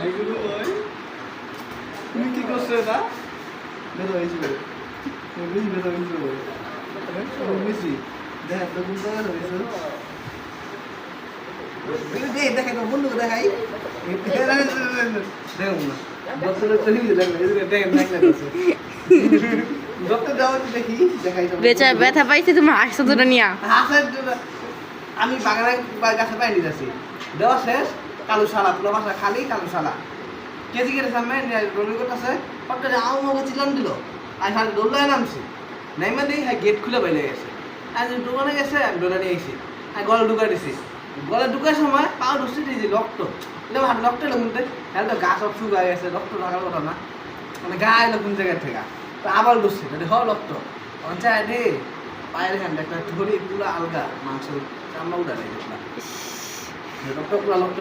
এগুলো ওই তুমি কি করছো এটা বেরো হয়েছিল বেশি বেরো হয়েছিল বেশি দেখ তো কোন জায়গায় হয়েছে দেখাই তো বন্ধু দেখাই দেখো না ডক্টর চলে গেছে দেখেন ডক্টর যাওয়া দেখি দেখাই বেচা ব্যথা পাইছে তোমার হাসছো দুটো নিয়া হাসার আমি বাগানে গাছে পাই নিয়ে যাচ্ছি দেওয়া শেষ কালো সালা পুরো বাসা খালি কালো সালা কেজি কেটে সামনে রবি করতেছে পটকা আউ আমাকে চিলন দিল আমি খালি দৌড়ায় নামছি নাইমা দিই হ্যাঁ গেট খুলে বাইরে গেছে আর দোকানে গেছে আমি দৌড়া নিয়ে গেছি হ্যাঁ গলা ঢুকাই দিছি গলা ঢুকার সময় পাও ঢুকছি দিয়েছি রক্ত এটা হাত রক্ত এলো কোনতে হ্যাঁ তো গা সব শুকায় গেছে রক্ত লাগার কথা না মানে গা এলো কোন জায়গার থেকে তো আবার ঢুকছি হ রক্ত চাই দে পায়ের হ্যান্ড একটা ধরি পুরো আলগা মাংস চামড়া উঠা নেই রক্ত পুরো রক্ত